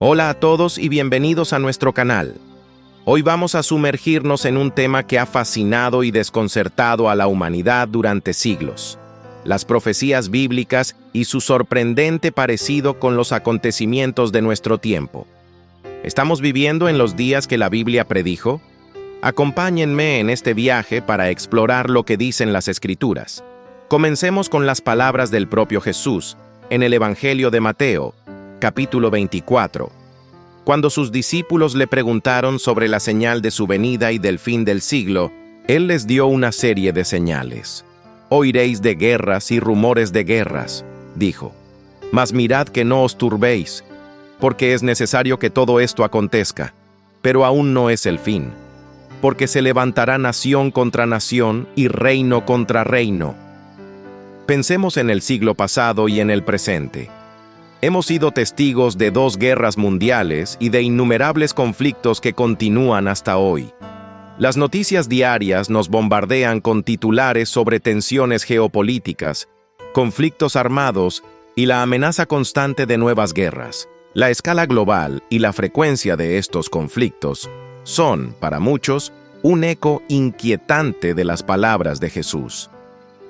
Hola a todos y bienvenidos a nuestro canal. Hoy vamos a sumergirnos en un tema que ha fascinado y desconcertado a la humanidad durante siglos: las profecías bíblicas y su sorprendente parecido con los acontecimientos de nuestro tiempo. ¿Estamos viviendo en los días que la Biblia predijo? Acompáñenme en este viaje para explorar lo que dicen las Escrituras. Comencemos con las palabras del propio Jesús en el Evangelio de Mateo, capítulo 24. Cuando sus discípulos le preguntaron sobre la señal de su venida y del fin del siglo, él les dio una serie de señales. Oiréis de guerras y rumores de guerras, dijo. Mas mirad que no os turbéis, porque es necesario que todo esto acontezca, pero aún no es el fin, porque se levantará nación contra nación y reino contra reino. Pensemos en el siglo pasado y en el presente. Hemos sido testigos de 2 guerras mundiales y de innumerables conflictos que continúan hasta hoy. Las noticias diarias nos bombardean con titulares sobre tensiones geopolíticas, conflictos armados y la amenaza constante de nuevas guerras. La escala global y la frecuencia de estos conflictos son, para muchos, un eco inquietante de las palabras de Jesús.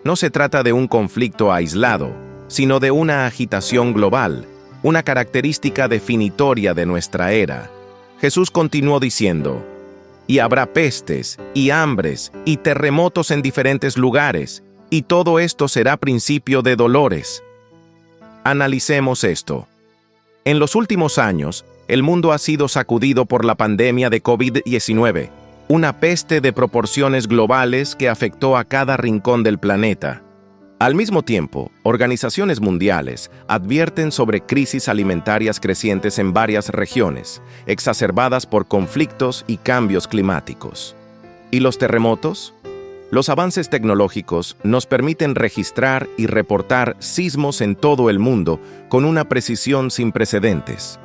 No se trata de un conflicto aislado, sino de una agitación global, una característica definitoria de nuestra era. Jesús continuó diciendo: «Y habrá pestes, y hambres, y terremotos en diferentes lugares, y todo esto será principio de dolores». Analicemos esto. En los últimos años, el mundo ha sido sacudido por la pandemia de COVID-19, una peste de proporciones globales que afectó a cada rincón del planeta. Al mismo tiempo, organizaciones mundiales advierten sobre crisis alimentarias crecientes en varias regiones, exacerbadas por conflictos y cambios climáticos. ¿Y los terremotos? Los avances tecnológicos nos permiten registrar y reportar sismos en todo el mundo con una precisión sin precedentes.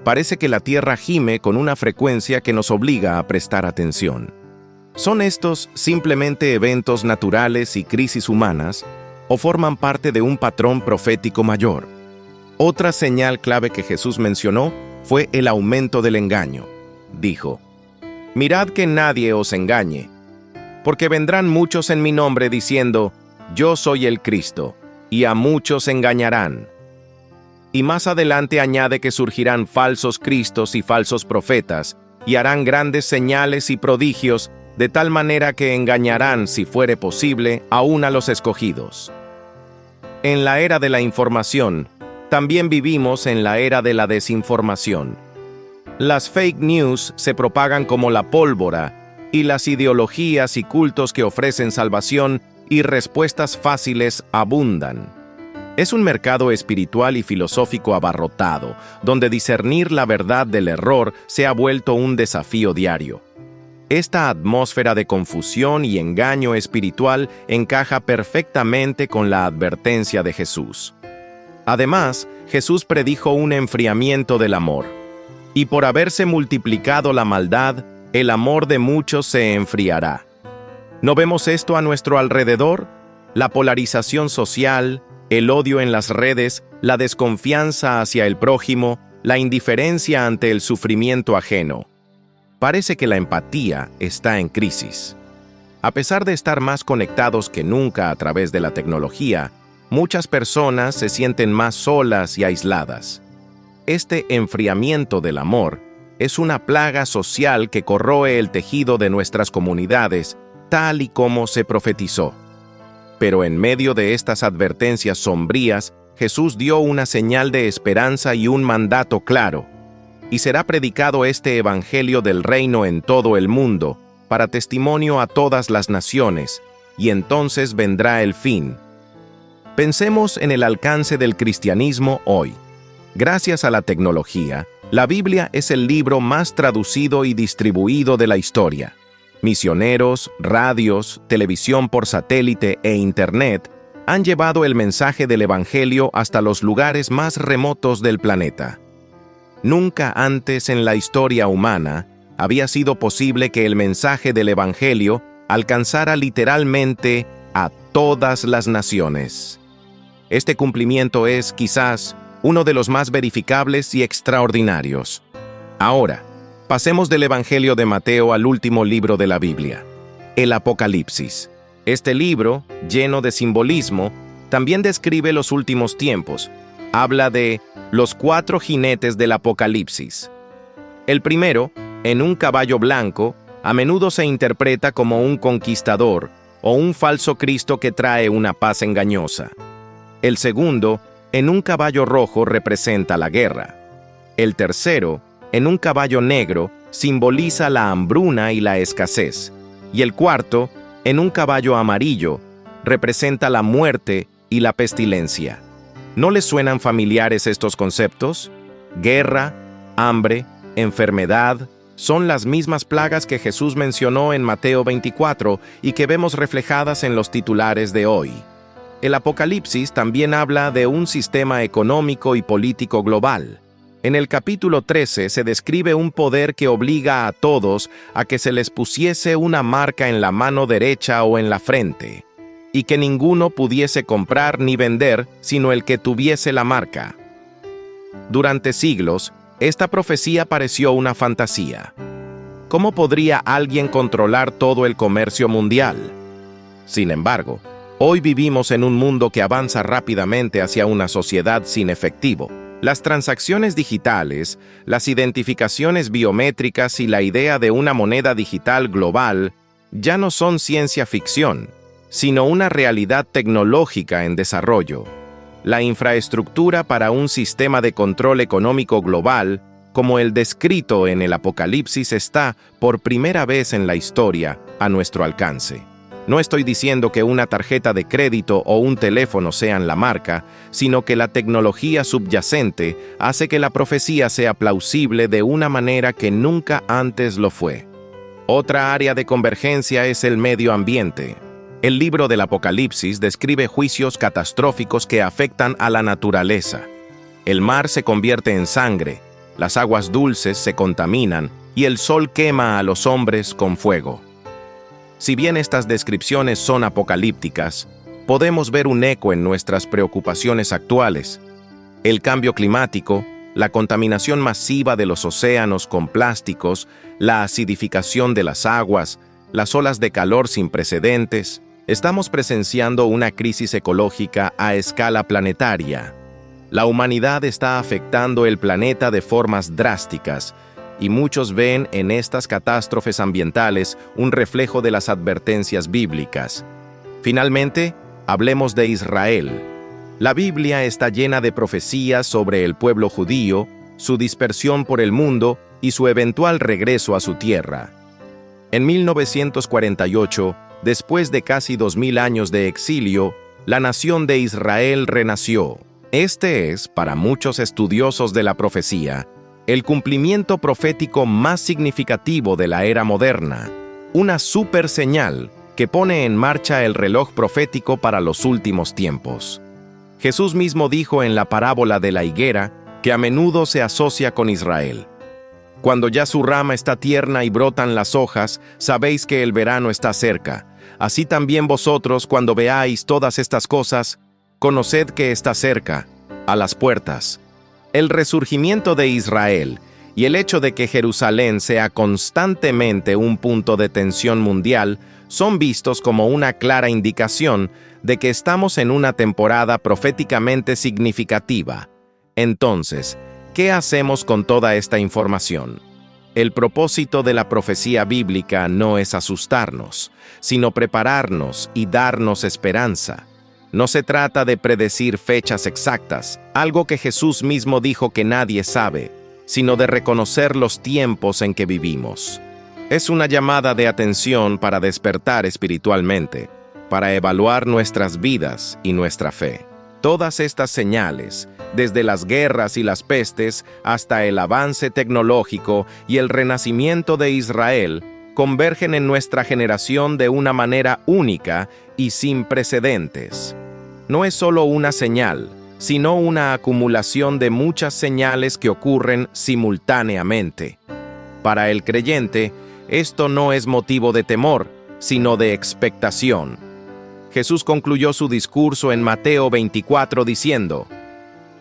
Parece que la Tierra gime con una frecuencia que nos obliga a prestar atención. ¿Son estos simplemente eventos naturales y crisis humanas, o forman parte de un patrón profético mayor? Otra señal clave que Jesús mencionó fue el aumento del engaño. Dijo: «Mirad que nadie os engañe, porque vendrán muchos en mi nombre diciendo, yo soy el Cristo, y a muchos engañarán». Y más adelante añade que surgirán falsos cristos y falsos profetas, y harán grandes señales y prodigios, de tal manera que engañarán, si fuere posible, aún a los escogidos. En la era de la información, también vivimos en la era de la desinformación. Las fake news se propagan como la pólvora, y las ideologías y cultos que ofrecen salvación y respuestas fáciles abundan. Es un mercado espiritual y filosófico abarrotado, donde discernir la verdad del error se ha vuelto un desafío diario. Esta atmósfera de confusión y engaño espiritual encaja perfectamente con la advertencia de Jesús. Además, Jesús predijo un enfriamiento del amor. Y por haberse multiplicado la maldad, el amor de muchos se enfriará. ¿No vemos esto a nuestro alrededor? La polarización social, el odio en las redes, la desconfianza hacia el prójimo, la indiferencia ante el sufrimiento ajeno. Parece que la empatía está en crisis. A pesar de estar más conectados que nunca a través de la tecnología, muchas personas se sienten más solas y aisladas. Este enfriamiento del amor es una plaga social que corroe el tejido de nuestras comunidades, tal y como se profetizó. Pero en medio de estas advertencias sombrías, Jesús dio una señal de esperanza y un mandato claro: «Y será predicado este evangelio del reino en todo el mundo, para testimonio a todas las naciones, y entonces vendrá el fin». Pensemos en el alcance del cristianismo hoy. Gracias a la tecnología, la Biblia es el libro más traducido y distribuido de la historia. Misioneros, radios, televisión por satélite e Internet han llevado el mensaje del evangelio hasta los lugares más remotos del planeta. Nunca antes en la historia humana había sido posible que el mensaje del evangelio alcanzara literalmente a todas las naciones. Este cumplimiento es, quizás, uno de los más verificables y extraordinarios. Ahora, pasemos del Evangelio de Mateo al último libro de la Biblia, el Apocalipsis. Este libro, lleno de simbolismo, también describe los últimos tiempos. Habla de los 4 jinetes del Apocalipsis. El primero, en un caballo blanco, a menudo se interpreta como un conquistador o un falso Cristo que trae una paz engañosa. El segundo, en un caballo rojo, representa la guerra. El tercero, en un caballo negro, simboliza la hambruna y la escasez. Y el cuarto, en un caballo amarillo, representa la muerte y la pestilencia. ¿No les suenan familiares estos conceptos? Guerra, hambre, enfermedad, son las mismas plagas que Jesús mencionó en Mateo 24 y que vemos reflejadas en los titulares de hoy. El Apocalipsis también habla de un sistema económico y político global. En el capítulo 13 se describe un poder que obliga a todos a que se les pusiese una marca en la mano derecha o en la frente, y que ninguno pudiese comprar ni vender sino el que tuviese la marca. Durante siglos, esta profecía pareció una fantasía. ¿Cómo podría alguien controlar todo el comercio mundial? Sin embargo, hoy vivimos en un mundo que avanza rápidamente hacia una sociedad sin efectivo. Las transacciones digitales, las identificaciones biométricas y la idea de una moneda digital global ya no son ciencia ficción, sino una realidad tecnológica en desarrollo. La infraestructura para un sistema de control económico global, como el descrito en el Apocalipsis, está, por primera vez en la historia, a nuestro alcance. No estoy diciendo que una tarjeta de crédito o un teléfono sean la marca, sino que la tecnología subyacente hace que la profecía sea plausible de una manera que nunca antes lo fue. Otra área de convergencia es el medio ambiente. El libro del Apocalipsis describe juicios catastróficos que afectan a la naturaleza. El mar se convierte en sangre, las aguas dulces se contaminan y el sol quema a los hombres con fuego. Si bien estas descripciones son apocalípticas, podemos ver un eco en nuestras preocupaciones actuales. El cambio climático, la contaminación masiva de los océanos con plásticos, la acidificación de las aguas, las olas de calor sin precedentes. Estamos presenciando una crisis ecológica a escala planetaria. La humanidad está afectando el planeta de formas drásticas, y muchos ven en estas catástrofes ambientales un reflejo de las advertencias bíblicas. Finalmente, hablemos de Israel. La Biblia está llena de profecías sobre el pueblo judío, su dispersión por el mundo y su eventual regreso a su tierra. En 1948, después de casi 2000 años de exilio, la nación de Israel renació. Este es, para muchos estudiosos de la profecía, el cumplimiento profético más significativo de la era moderna, una super señal que pone en marcha el reloj profético para los últimos tiempos. Jesús mismo dijo en la parábola de la higuera que a menudo se asocia con Israel. Cuando ya su rama está tierna y brotan las hojas, sabéis que el verano está cerca. Así también vosotros, cuando veáis todas estas cosas, conoced que está cerca, a las puertas. El resurgimiento de Israel y el hecho de que Jerusalén sea constantemente un punto de tensión mundial son vistos como una clara indicación de que estamos en una temporada proféticamente significativa. Entonces, ¿qué hacemos con toda esta información? El propósito de la profecía bíblica no es asustarnos, sino prepararnos y darnos esperanza. No se trata de predecir fechas exactas, algo que Jesús mismo dijo que nadie sabe, sino de reconocer los tiempos en que vivimos. Es una llamada de atención para despertar espiritualmente, para evaluar nuestras vidas y nuestra fe. Todas estas señales, desde las guerras y las pestes hasta el avance tecnológico y el renacimiento de Israel, convergen en nuestra generación de una manera única y sin precedentes. No es solo una señal, sino una acumulación de muchas señales que ocurren simultáneamente. Para el creyente, esto no es motivo de temor, sino de expectación. Jesús concluyó su discurso en Mateo 24 diciendo: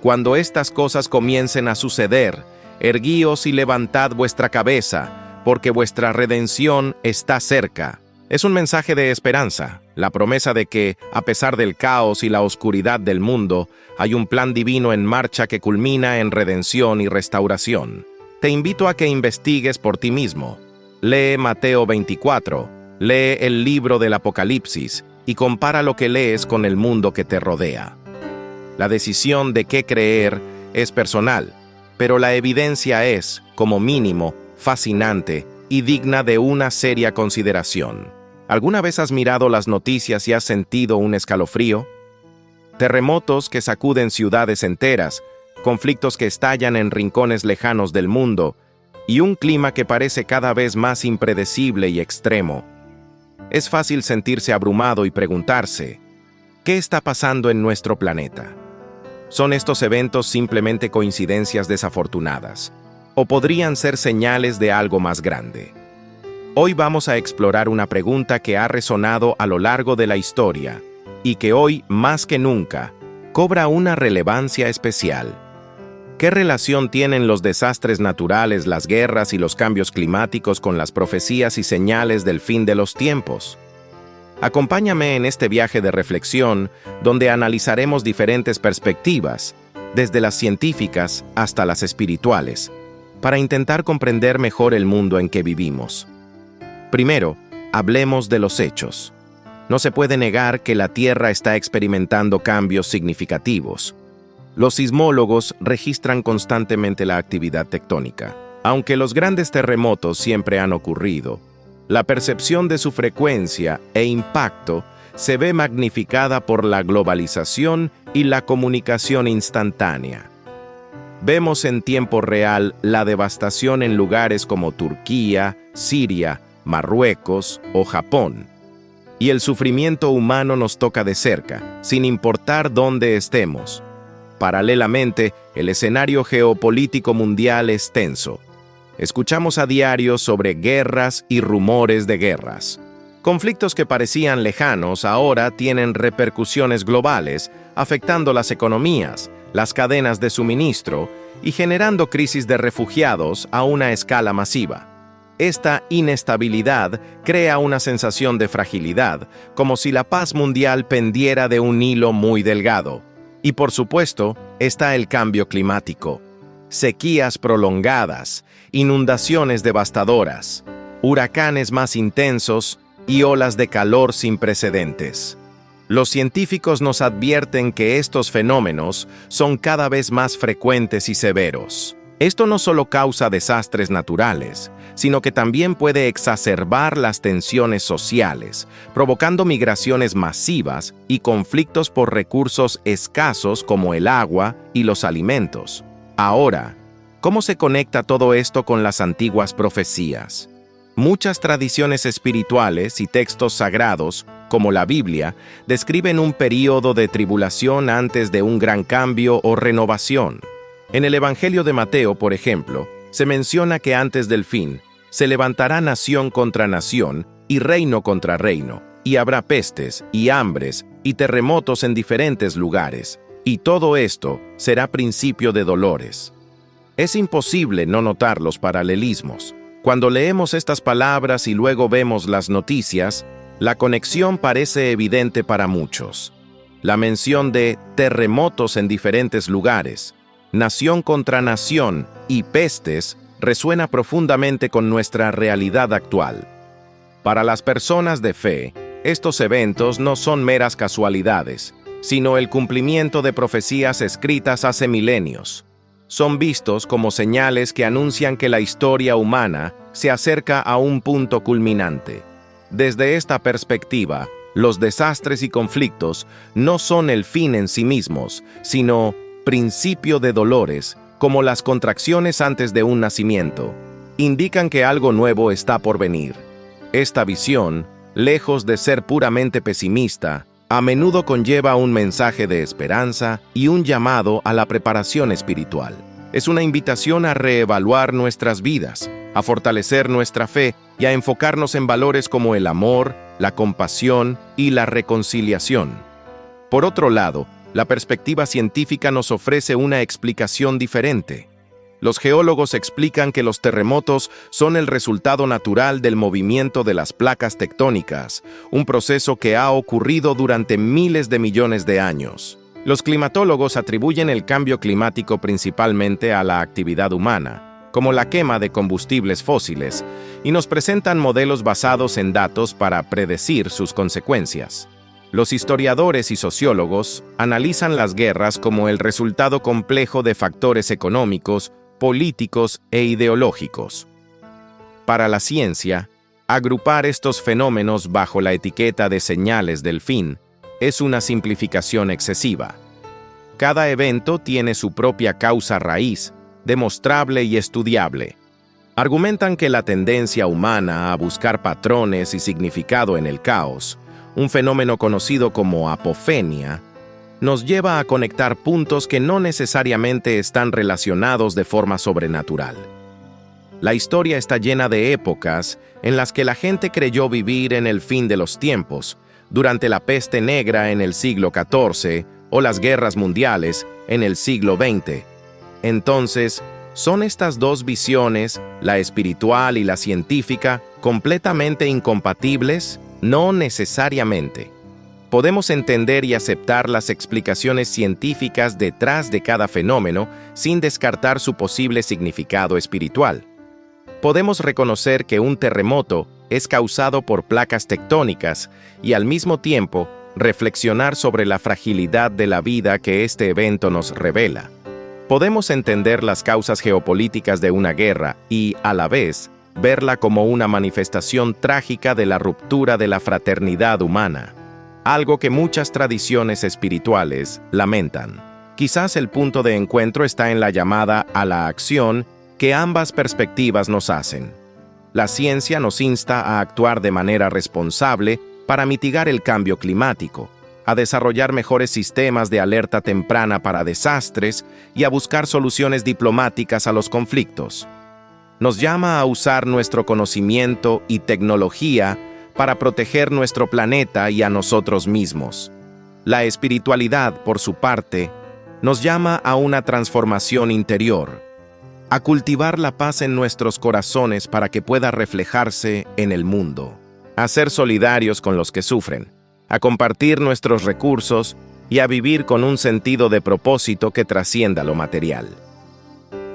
Cuando estas cosas comiencen a suceder, erguíos y levantad vuestra cabeza, porque vuestra redención está cerca. Es un mensaje de esperanza, la promesa de que, a pesar del caos y la oscuridad del mundo, hay un plan divino en marcha que culmina en redención y restauración. Te invito a que investigues por ti mismo. Lee Mateo 24, lee el libro del Apocalipsis y compara lo que lees con el mundo que te rodea. La decisión de qué creer es personal, pero la evidencia es, como mínimo, fascinante y digna de una seria consideración. ¿Alguna vez has mirado las noticias y has sentido un escalofrío? Terremotos que sacuden ciudades enteras, conflictos que estallan en rincones lejanos del mundo, y un clima que parece cada vez más impredecible y extremo. Es fácil sentirse abrumado y preguntarse, ¿qué está pasando en nuestro planeta? ¿Son estos eventos simplemente coincidencias desafortunadas? ¿O podrían ser señales de algo más grande? Hoy vamos a explorar una pregunta que ha resonado a lo largo de la historia y que hoy, más que nunca, cobra una relevancia especial. ¿Qué relación tienen los desastres naturales, las guerras y los cambios climáticos con las profecías y señales del fin de los tiempos? Acompáñame en este viaje de reflexión, donde analizaremos diferentes perspectivas, desde las científicas hasta las espirituales, para intentar comprender mejor el mundo en que vivimos. Primero, hablemos de los hechos. No se puede negar que la Tierra está experimentando cambios significativos. Los sismólogos registran constantemente la actividad tectónica. Aunque los grandes terremotos siempre han ocurrido, la percepción de su frecuencia e impacto se ve magnificada por la globalización y la comunicación instantánea. Vemos en tiempo real la devastación en lugares como Turquía, Siria, Marruecos o Japón. Y el sufrimiento humano nos toca de cerca, sin importar dónde estemos. Paralelamente, el escenario geopolítico mundial es tenso. Escuchamos a diario sobre guerras y rumores de guerras. Conflictos que parecían lejanos ahora tienen repercusiones globales, afectando las economías, las cadenas de suministro y generando crisis de refugiados a una escala masiva. Esta inestabilidad crea una sensación de fragilidad, como si la paz mundial pendiera de un hilo muy delgado. Y por supuesto, está el cambio climático. Sequías prolongadas, inundaciones devastadoras, huracanes más intensos y olas de calor sin precedentes. Los científicos nos advierten que estos fenómenos son cada vez más frecuentes y severos. Esto no solo causa desastres naturales, sino que también puede exacerbar las tensiones sociales, provocando migraciones masivas y conflictos por recursos escasos como el agua y los alimentos. Ahora, ¿cómo se conecta todo esto con las antiguas profecías? Muchas tradiciones espirituales y textos sagrados, como la Biblia, describen un período de tribulación antes de un gran cambio o renovación. En el Evangelio de Mateo, por ejemplo, se menciona que antes del fin, se levantará nación contra nación y reino contra reino, y habrá pestes y hambres y terremotos en diferentes lugares, y todo esto será principio de dolores. Es imposible no notar los paralelismos. Cuando leemos estas palabras y luego vemos las noticias, la conexión parece evidente para muchos. La mención de terremotos en diferentes lugares, nación contra nación y pestes resuena profundamente con nuestra realidad actual. Para las personas de fe, estos eventos no son meras casualidades, sino el cumplimiento de profecías escritas hace milenios. Son vistos como señales que anuncian que la historia humana se acerca a un punto culminante. Desde esta perspectiva, los desastres y conflictos no son el fin en sí mismos, sino principio de dolores, como las contracciones antes de un nacimiento. Indican que algo nuevo está por venir. Esta visión, lejos de ser puramente pesimista, a menudo conlleva un mensaje de esperanza y un llamado a la preparación espiritual. Es una invitación a reevaluar nuestras vidas, a fortalecer nuestra fe y a enfocarnos en valores como el amor, la compasión y la reconciliación. Por otro lado, La perspectiva científica nos ofrece una explicación diferente. Los geólogos explican que los terremotos son el resultado natural del movimiento de las placas tectónicas, un proceso que ha ocurrido durante miles de millones de años. Los climatólogos atribuyen el cambio climático principalmente a la actividad humana, como la quema de combustibles fósiles, y nos presentan modelos basados en datos para predecir sus consecuencias. Los historiadores y sociólogos analizan las guerras como el resultado complejo de factores económicos, políticos e ideológicos. Para la ciencia, agrupar estos fenómenos bajo la etiqueta de señales del fin es una simplificación excesiva. Cada evento tiene su propia causa raíz, demostrable y estudiable. Argumentan que la tendencia humana a buscar patrones y significado en el caos, un fenómeno conocido como apofenia, nos lleva a conectar puntos que no necesariamente están relacionados de forma sobrenatural. La historia está llena de épocas en las que la gente creyó vivir en el fin de los tiempos, durante la peste negra en el siglo XIV o las guerras mundiales en el siglo XX. Entonces, ¿son estas dos visiones, la espiritual y la científica, completamente incompatibles? No necesariamente. Podemos entender y aceptar las explicaciones científicas detrás de cada fenómeno sin descartar su posible significado espiritual. Podemos reconocer que un terremoto es causado por placas tectónicas y al mismo tiempo reflexionar sobre la fragilidad de la vida que este evento nos revela. Podemos entender las causas geopolíticas de una guerra y, a la vez, verla como una manifestación trágica de la ruptura de la fraternidad humana, algo que muchas tradiciones espirituales lamentan. Quizás el punto de encuentro está en la llamada a la acción que ambas perspectivas nos hacen. La ciencia nos insta a actuar de manera responsable para mitigar el cambio climático, a desarrollar mejores sistemas de alerta temprana para desastres y a buscar soluciones diplomáticas a los conflictos. Nos llama a usar nuestro conocimiento y tecnología para proteger nuestro planeta y a nosotros mismos. La espiritualidad, por su parte, nos llama a una transformación interior, a cultivar la paz en nuestros corazones para que pueda reflejarse en el mundo, a ser solidarios con los que sufren, a compartir nuestros recursos y a vivir con un sentido de propósito que trascienda lo material.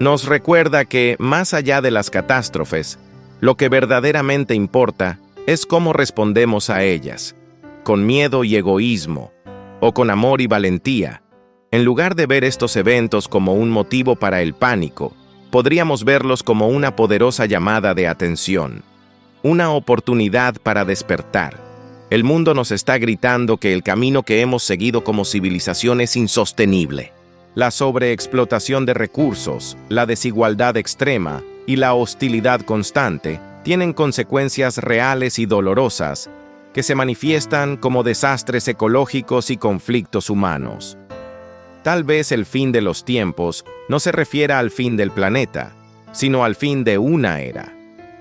Nos recuerda que, más allá de las catástrofes, lo que verdaderamente importa es cómo respondemos a ellas, con miedo y egoísmo, o con amor y valentía. En lugar de ver estos eventos como un motivo para el pánico, podríamos verlos como una poderosa llamada de atención, una oportunidad para despertar. El mundo nos está gritando que el camino que hemos seguido como civilización es insostenible. La sobreexplotación de recursos, la desigualdad extrema y la hostilidad constante tienen consecuencias reales y dolorosas que se manifiestan como desastres ecológicos y conflictos humanos. Tal vez el fin de los tiempos no se refiera al fin del planeta, sino al fin de una era,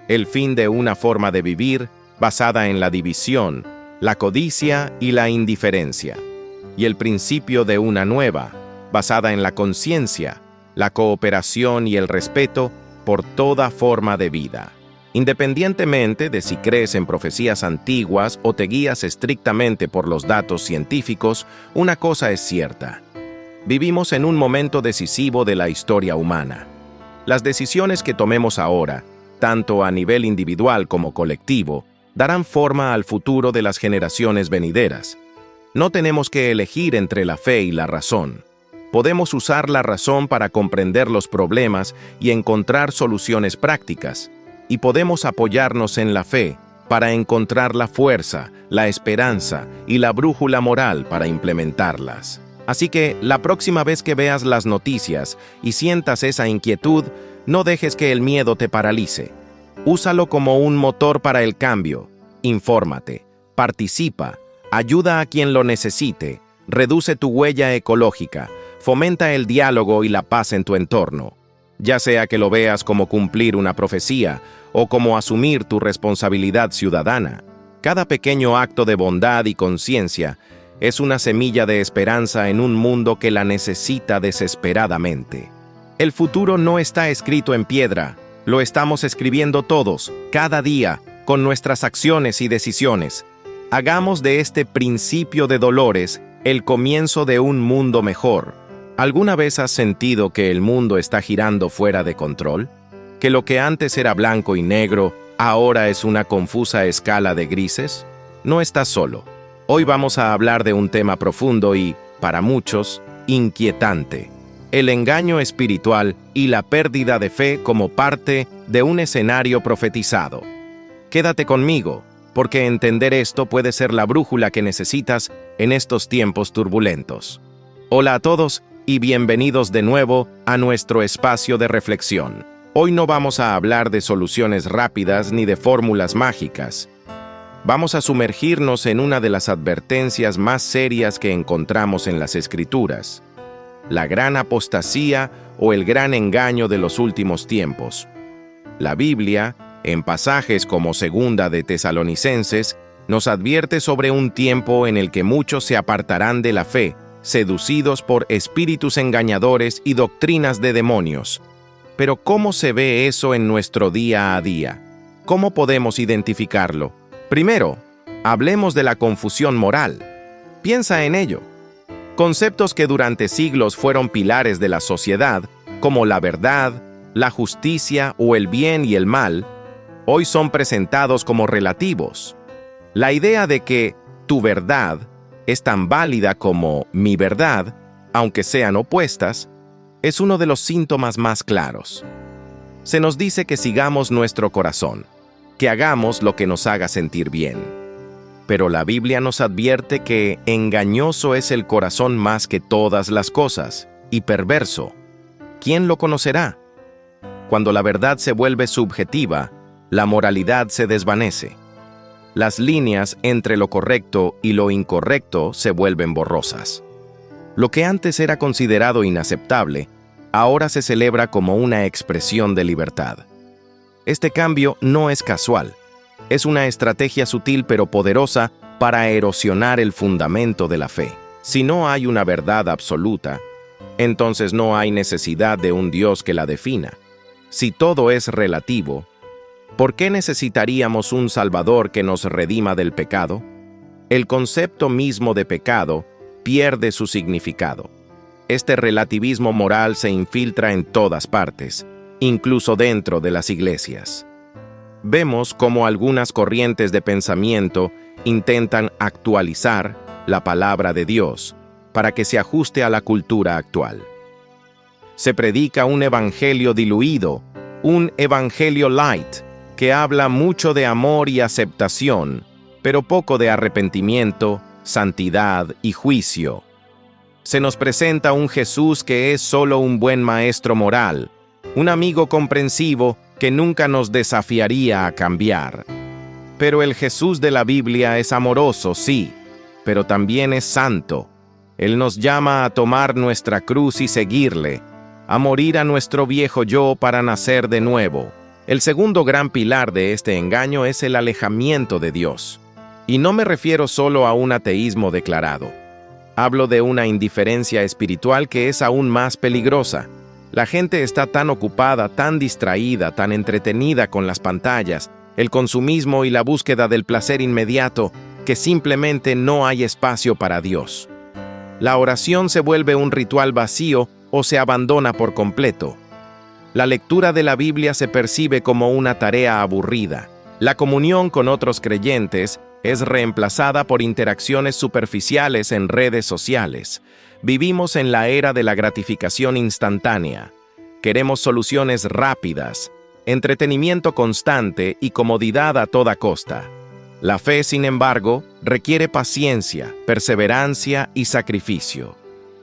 el fin de una forma de vivir basada en la división, la codicia y la indiferencia, y el principio de una nueva, basada en la conciencia, la cooperación y el respeto por toda forma de vida. Independientemente de si crees en profecías antiguas o te guías estrictamente por los datos científicos, una cosa es cierta. Vivimos en un momento decisivo de la historia humana. Las decisiones que tomemos ahora, tanto a nivel individual como colectivo, darán forma al futuro de las generaciones venideras. No tenemos que elegir entre la fe y la razón. Podemos usar la razón para comprender los problemas y encontrar soluciones prácticas, y podemos apoyarnos en la fe para encontrar la fuerza, la esperanza y la brújula moral para implementarlas. Así que, la próxima vez que veas las noticias y sientas esa inquietud, no dejes que el miedo te paralice. Úsalo como un motor para el cambio. Infórmate, participa, ayuda a quien lo necesite, reduce tu huella ecológica, fomenta el diálogo y la paz en tu entorno. Ya sea que lo veas como cumplir una profecía o como asumir tu responsabilidad ciudadana, cada pequeño acto de bondad y conciencia Es una semilla de esperanza en un mundo que la necesita desesperadamente. El futuro no está escrito en piedra, lo estamos escribiendo todos, cada día, con nuestras acciones y decisiones. Hagamos de este principio de dolores el comienzo de un mundo mejor. ¿Alguna vez has sentido que el mundo está girando fuera de control? ¿Que lo que antes era blanco y negro, ahora es una confusa escala de grises? No estás solo. Hoy vamos a hablar de un tema profundo y, para muchos, inquietante: el engaño espiritual y la pérdida de fe como parte de un escenario profetizado. Quédate conmigo, porque entender esto puede ser la brújula que necesitas en estos tiempos turbulentos. Hola a todos y bienvenidos de nuevo a nuestro espacio de reflexión. Hoy no vamos a hablar de soluciones rápidas ni de fórmulas mágicas. Vamos a sumergirnos en una de las advertencias más serias que encontramos en las Escrituras: la gran apostasía o el gran engaño de los últimos tiempos. La Biblia, en pasajes como Segunda de Tesalonicenses, nos advierte sobre un tiempo en el que muchos se apartarán de la fe, seducidos por espíritus engañadores y doctrinas de demonios. Pero ¿cómo se ve eso en nuestro día a día? ¿Cómo podemos identificarlo? Primero, hablemos de la confusión moral. Piensa en ello. Conceptos que durante siglos fueron pilares de la sociedad, como la verdad, la justicia o el bien y el mal, hoy son presentados como relativos. La idea de que tu verdad es tan válida como mi verdad, aunque sean opuestas, es uno de los síntomas más claros. Se nos dice que sigamos nuestro corazón, que hagamos lo que nos haga sentir bien. Pero la Biblia nos advierte que engañoso es el corazón más que todas las cosas, y perverso. ¿Quién lo conocerá? Cuando la verdad se vuelve subjetiva, la moralidad se desvanece. Las líneas entre lo correcto y lo incorrecto se vuelven borrosas. Lo que antes era considerado inaceptable, ahora se celebra como una expresión de libertad. Este cambio no es casual. Es una estrategia sutil pero poderosa para erosionar el fundamento de la fe. Si no hay una verdad absoluta, entonces no hay necesidad de un Dios que la defina. Si todo es relativo, ¿por qué necesitaríamos un Salvador que nos redima del pecado? El concepto mismo de pecado pierde su significado. Este relativismo moral se infiltra en todas partes, incluso dentro de las iglesias. Vemos cómo algunas corrientes de pensamiento intentan actualizar la palabra de Dios para que se ajuste a la cultura actual. Se predica un evangelio diluido, un evangelio light, que habla mucho de amor y aceptación, pero poco de arrepentimiento, santidad y juicio. Se nos presenta un Jesús que es solo un buen maestro moral, un amigo comprensivo que nunca nos desafiaría a cambiar. Pero el Jesús de la Biblia es amoroso, sí, pero también es santo. Él nos llama a tomar nuestra cruz y seguirle, a morir a nuestro viejo yo para nacer de nuevo. El segundo gran pilar de este engaño es el alejamiento de Dios. Y no me refiero solo a un ateísmo declarado. Hablo de una indiferencia espiritual que es aún más peligrosa. La gente está tan ocupada, tan distraída, tan entretenida con las pantallas, el consumismo y la búsqueda del placer inmediato, que simplemente no hay espacio para Dios. La oración se vuelve un ritual vacío o se abandona por completo. La lectura de la Biblia se percibe como una tarea aburrida. La comunión con otros creyentes es reemplazada por interacciones superficiales en redes sociales. Vivimos en la era de la gratificación instantánea. Queremos soluciones rápidas, entretenimiento constante y comodidad a toda costa. La fe, sin embargo, requiere paciencia, perseverancia y sacrificio.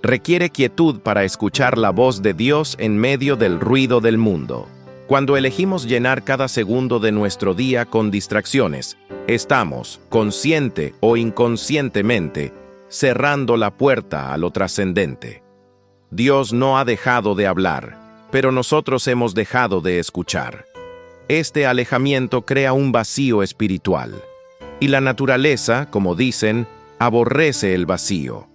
Requiere quietud para escuchar la voz de Dios en medio del ruido del mundo. Cuando elegimos llenar cada segundo de nuestro día con distracciones, estamos, consciente o inconscientemente, cerrando la puerta a lo trascendente. Dios no ha dejado de hablar, pero nosotros hemos dejado de escuchar. Este alejamiento crea un vacío espiritual. Y la naturaleza, como dicen, aborrece el vacío.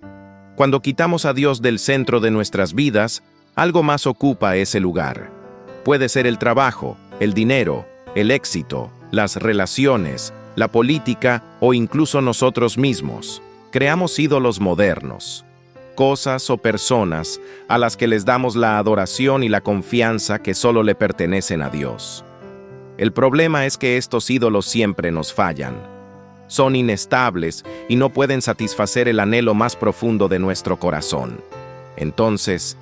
Cuando quitamos a Dios del centro de nuestras vidas, algo más ocupa ese lugar. Puede ser el trabajo, el dinero, el éxito, las relaciones, la política o incluso nosotros mismos. Creamos ídolos modernos, cosas o personas a las que les damos la adoración y la confianza que solo le pertenecen a Dios. El problema es que estos ídolos siempre nos fallan. Son inestables y no pueden satisfacer el anhelo más profundo de nuestro corazón. Entonces,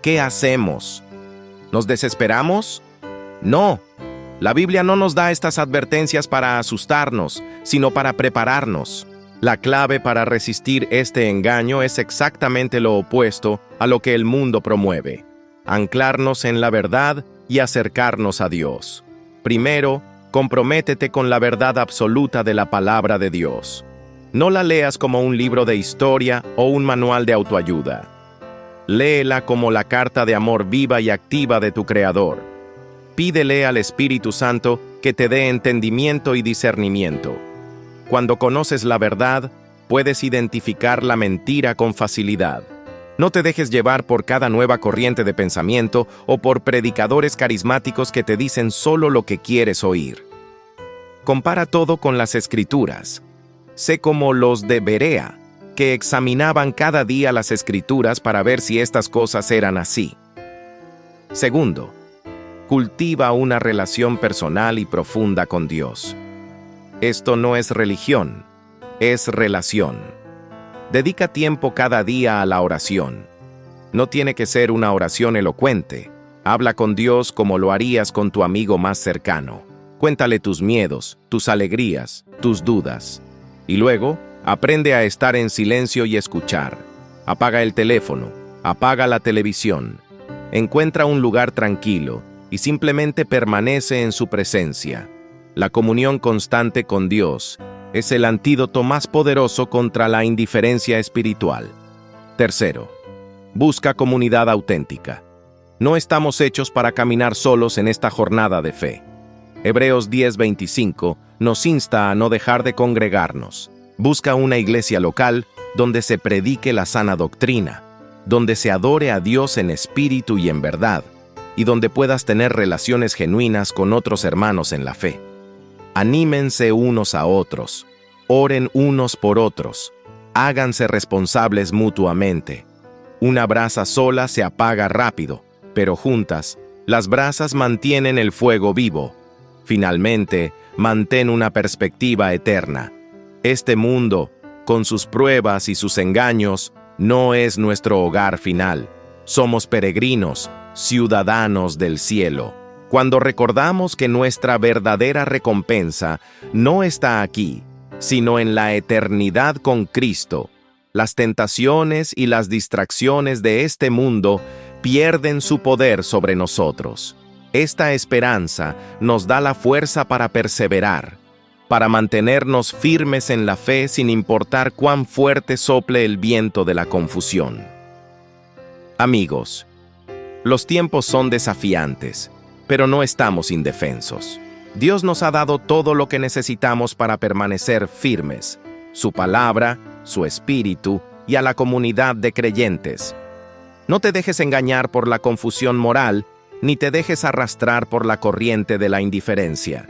¿qué hacemos? ¿Nos desesperamos? No. La Biblia no nos da estas advertencias para asustarnos, sino para prepararnos. La clave para resistir este engaño es exactamente lo opuesto a lo que el mundo promueve: anclarnos en la verdad y acercarnos a Dios. Primero, comprométete con la verdad absoluta de la palabra de Dios. No la leas como un libro de historia o un manual de autoayuda. Léela como la carta de amor viva y activa de tu Creador. Pídele al Espíritu Santo que te dé entendimiento y discernimiento. Cuando conoces la verdad, puedes identificar la mentira con facilidad. No te dejes llevar por cada nueva corriente de pensamiento o por predicadores carismáticos que te dicen solo lo que quieres oír. Compara todo con las Escrituras. Sé como los de Berea, que examinaban cada día las Escrituras para ver si estas cosas eran así. Segundo, cultiva una relación personal y profunda con Dios. Esto no es religión, es relación. Dedica tiempo cada día a la oración. No tiene que ser una oración elocuente. Habla con Dios como lo harías con tu amigo más cercano. Cuéntale tus miedos, tus alegrías, tus dudas. Y luego, aprende a estar en silencio y escuchar. Apaga el teléfono, apaga la televisión. Encuentra un lugar tranquilo y simplemente permanece en su presencia. La comunión constante con Dios es el antídoto más poderoso contra la indiferencia espiritual. Tercero, busca comunidad auténtica. No estamos hechos para caminar solos en esta jornada de fe. Hebreos 10:25 nos insta a no dejar de congregarnos. Busca una iglesia local donde se predique la sana doctrina, donde se adore a Dios en espíritu y en verdad, y donde puedas tener relaciones genuinas con otros hermanos en la fe. Anímense unos a otros, oren unos por otros, háganse responsables mutuamente. Una brasa sola se apaga rápido, pero juntas, las brasas mantienen el fuego vivo. Finalmente, mantén una perspectiva eterna. Este mundo, con sus pruebas y sus engaños, no es nuestro hogar final. Somos peregrinos, ciudadanos del cielo. Cuando recordamos que nuestra verdadera recompensa no está aquí, sino en la eternidad con Cristo, las tentaciones y las distracciones de este mundo pierden su poder sobre nosotros. Esta esperanza nos da la fuerza para perseverar, para mantenernos firmes en la fe sin importar cuán fuerte sople el viento de la confusión. Amigos, los tiempos son desafiantes, pero no estamos indefensos. Dios nos ha dado todo lo que necesitamos para permanecer firmes: su palabra, su espíritu y a la comunidad de creyentes. No te dejes engañar por la confusión moral, ni te dejes arrastrar por la corriente de la indiferencia.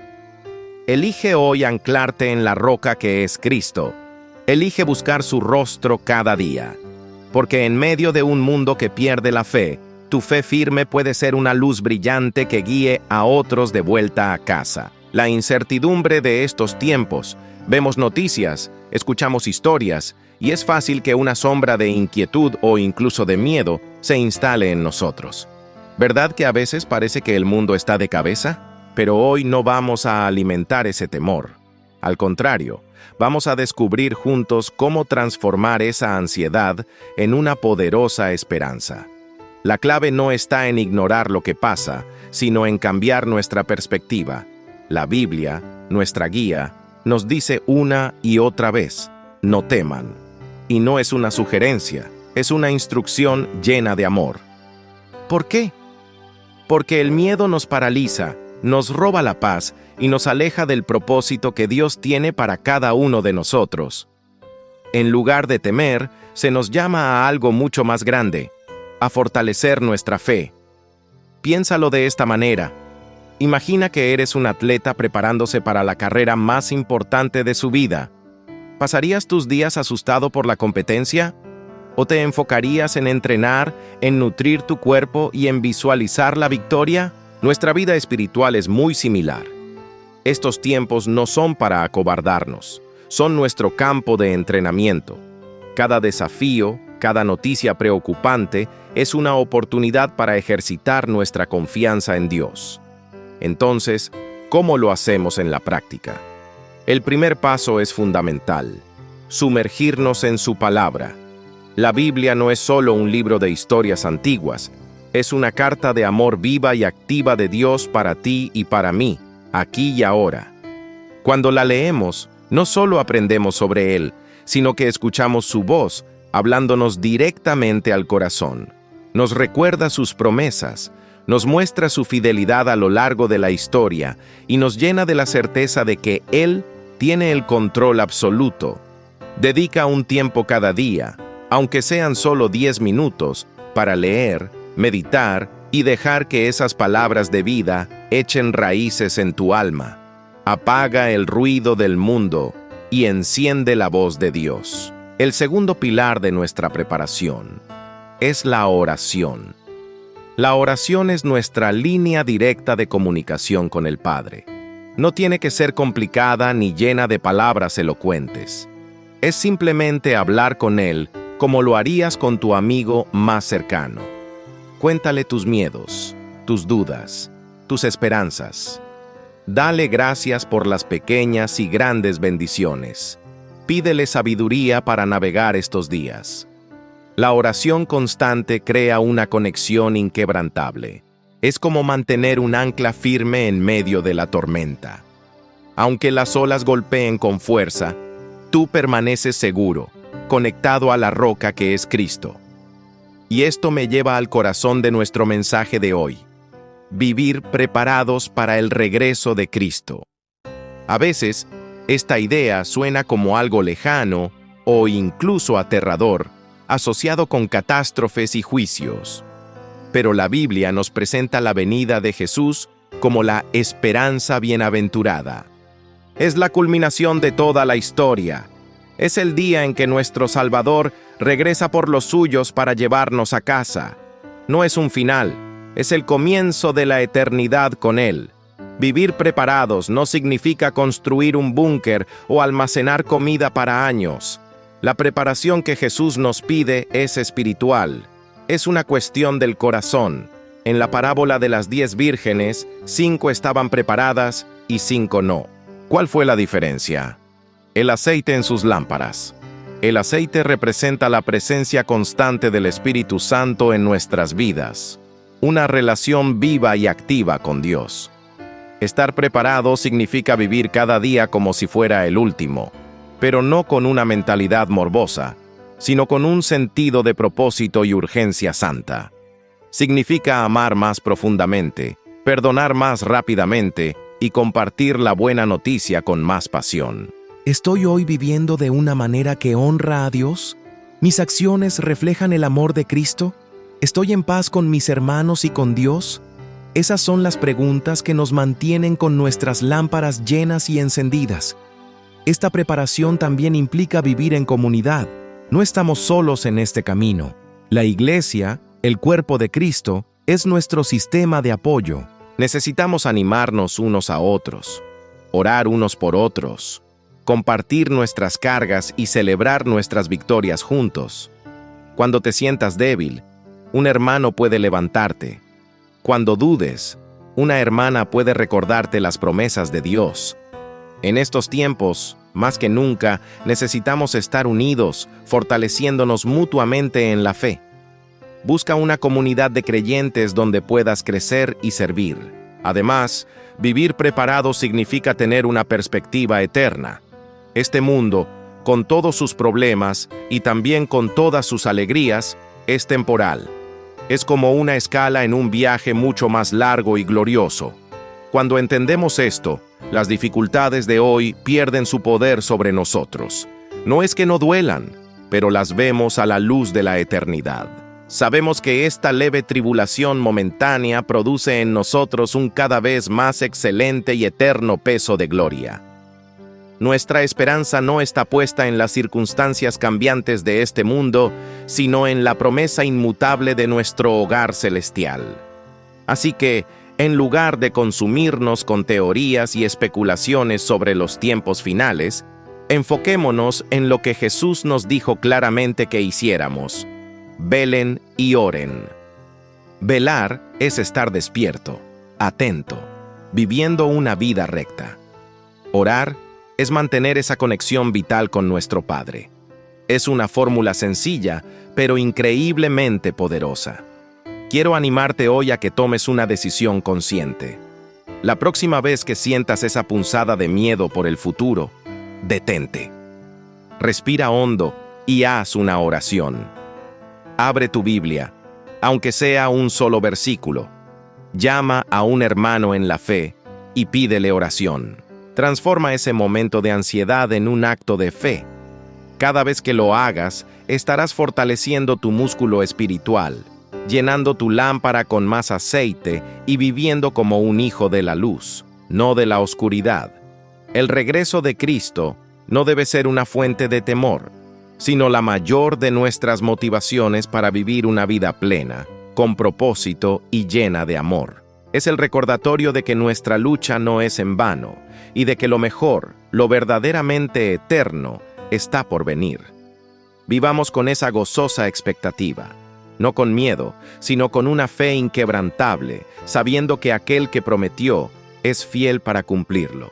Elige hoy anclarte en la roca que es Cristo. Elige buscar su rostro cada día, porque en medio de un mundo que pierde la fe, tu fe firme puede ser una luz brillante que guíe a otros de vuelta a casa. La incertidumbre de estos tiempos, vemos noticias, escuchamos historias, y es fácil que una sombra de inquietud o incluso de miedo se instale en nosotros. ¿Verdad que a veces parece que el mundo está de cabeza? Pero hoy no vamos a alimentar ese temor. Al contrario, vamos a descubrir juntos cómo transformar esa ansiedad en una poderosa esperanza. La clave no está en ignorar lo que pasa, sino en cambiar nuestra perspectiva. La Biblia, nuestra guía, nos dice una y otra vez: no teman. Y no es una sugerencia, es una instrucción llena de amor. ¿Por qué? Porque el miedo nos paraliza, nos roba la paz y nos aleja del propósito que Dios tiene para cada uno de nosotros. En lugar de temer, se nos llama a algo mucho más grande, a fortalecer nuestra fe. Piénsalo de esta manera. Imagina que eres un atleta preparándose para la carrera más importante de su vida. ¿Pasarías tus días asustado por la competencia? ¿O te enfocarías en entrenar, en nutrir tu cuerpo y en visualizar la victoria? Nuestra vida espiritual es muy similar. Estos tiempos no son para acobardarnos, son nuestro campo de entrenamiento. Cada desafío, cada noticia preocupante es una oportunidad para ejercitar nuestra confianza en Dios. Entonces, ¿cómo lo hacemos en la práctica? El primer paso es fundamental: sumergirnos en su palabra. La Biblia no es solo un libro de historias antiguas, es una carta de amor viva y activa de Dios para ti y para mí, aquí y ahora. Cuando la leemos, no solo aprendemos sobre Él, sino que escuchamos su voz, hablándonos directamente al corazón. Nos recuerda sus promesas, nos muestra su fidelidad a lo largo de la historia y nos llena de la certeza de que Él tiene el control absoluto. Dedica un tiempo cada día, aunque sean solo 10 minutos, para leer, meditar y dejar que esas palabras de vida echen raíces en tu alma. Apaga el ruido del mundo y enciende la voz de Dios. El segundo pilar de nuestra preparación es la oración. La oración es nuestra línea directa de comunicación con el Padre. No tiene que ser complicada ni llena de palabras elocuentes. Es simplemente hablar con Él como lo harías con tu amigo más cercano. Cuéntale tus miedos, tus dudas, tus esperanzas. Dale gracias por las pequeñas y grandes bendiciones. Pídele sabiduría para navegar estos días. La oración constante crea una conexión inquebrantable. Es como mantener un ancla firme en medio de la tormenta. Aunque las olas golpeen con fuerza, tú permaneces seguro, conectado a la roca que es Cristo. Y esto me lleva al corazón de nuestro mensaje de hoy: vivir preparados para el regreso de Cristo. A veces, esta idea suena como algo lejano o incluso aterrador, asociado con catástrofes y juicios. Pero la Biblia nos presenta la venida de Jesús como la esperanza bienaventurada. Es la culminación de toda la historia. Es el día en que nuestro Salvador regresa por los suyos para llevarnos a casa. No es un final, es el comienzo de la eternidad con Él. Vivir preparados no significa construir un búnker o almacenar comida para años. La preparación que Jesús nos pide es espiritual. Es una cuestión del corazón. En la parábola de las 10 vírgenes, 5 estaban preparadas y 5 no. ¿Cuál fue la diferencia? El aceite en sus lámparas. El aceite representa la presencia constante del Espíritu Santo en nuestras vidas. Una relación viva y activa con Dios. Estar preparado significa vivir cada día como si fuera el último, pero no con una mentalidad morbosa, sino con un sentido de propósito y urgencia santa. Significa amar más profundamente, perdonar más rápidamente y compartir la buena noticia con más pasión. ¿Estoy hoy viviendo de una manera que honra a Dios? ¿Mis acciones reflejan el amor de Cristo? ¿Estoy en paz con mis hermanos y con Dios? Esas son las preguntas que nos mantienen con nuestras lámparas llenas y encendidas. Esta preparación también implica vivir en comunidad. No estamos solos en este camino. La Iglesia, el cuerpo de Cristo, es nuestro sistema de apoyo. Necesitamos animarnos unos a otros, orar unos por otros, compartir nuestras cargas y celebrar nuestras victorias juntos. Cuando te sientas débil, un hermano puede levantarte. Cuando dudes, una hermana puede recordarte las promesas de Dios. En estos tiempos, más que nunca, necesitamos estar unidos, fortaleciéndonos mutuamente en la fe. Busca una comunidad de creyentes donde puedas crecer y servir. Además, vivir preparado significa tener una perspectiva eterna. Este mundo, con todos sus problemas y también con todas sus alegrías, es temporal. Es como una escala en un viaje mucho más largo y glorioso. Cuando entendemos esto, las dificultades de hoy pierden su poder sobre nosotros. No es que no duelan, pero las vemos a la luz de la eternidad. Sabemos que esta leve tribulación momentánea produce en nosotros un cada vez más excelente y eterno peso de gloria. Nuestra esperanza no está puesta en las circunstancias cambiantes de este mundo, sino en la promesa inmutable de nuestro hogar celestial. Así que, en lugar de consumirnos con teorías y especulaciones sobre los tiempos finales, enfoquémonos en lo que Jesús nos dijo claramente que hiciéramos. Velen y oren. Velar es estar despierto, atento, viviendo una vida recta. Orar es mantener esa conexión vital con nuestro Padre. Es una fórmula sencilla, pero increíblemente poderosa. Quiero animarte hoy a que tomes una decisión consciente. La próxima vez que sientas esa punzada de miedo por el futuro, detente. Respira hondo y haz una oración. Abre tu Biblia, aunque sea un solo versículo. Llama a un hermano en la fe y pídele oración. Transforma ese momento de ansiedad en un acto de fe. Cada vez que lo hagas, estarás fortaleciendo tu músculo espiritual, llenando tu lámpara con más aceite y viviendo como un hijo de la luz, no de la oscuridad. El regreso de Cristo no debe ser una fuente de temor, sino la mayor de nuestras motivaciones para vivir una vida plena, con propósito y llena de amor. Es el recordatorio de que nuestra lucha no es en vano y de que lo mejor, lo verdaderamente eterno, está por venir. Vivamos con esa gozosa expectativa, no con miedo, sino con una fe inquebrantable, sabiendo que aquel que prometió es fiel para cumplirlo.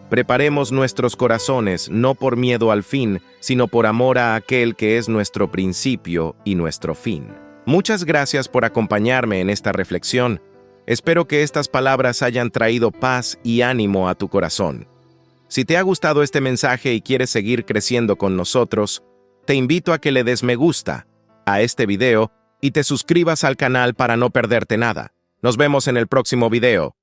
Preparemos nuestros corazones no por miedo al fin, sino por amor a aquel que es nuestro principio y nuestro fin. Muchas gracias por acompañarme en esta reflexión. Espero que estas palabras hayan traído paz y ánimo a tu corazón. Si te ha gustado este mensaje y quieres seguir creciendo con nosotros, te invito a que le des me gusta a este video y te suscribas al canal para no perderte nada. Nos vemos en el próximo video.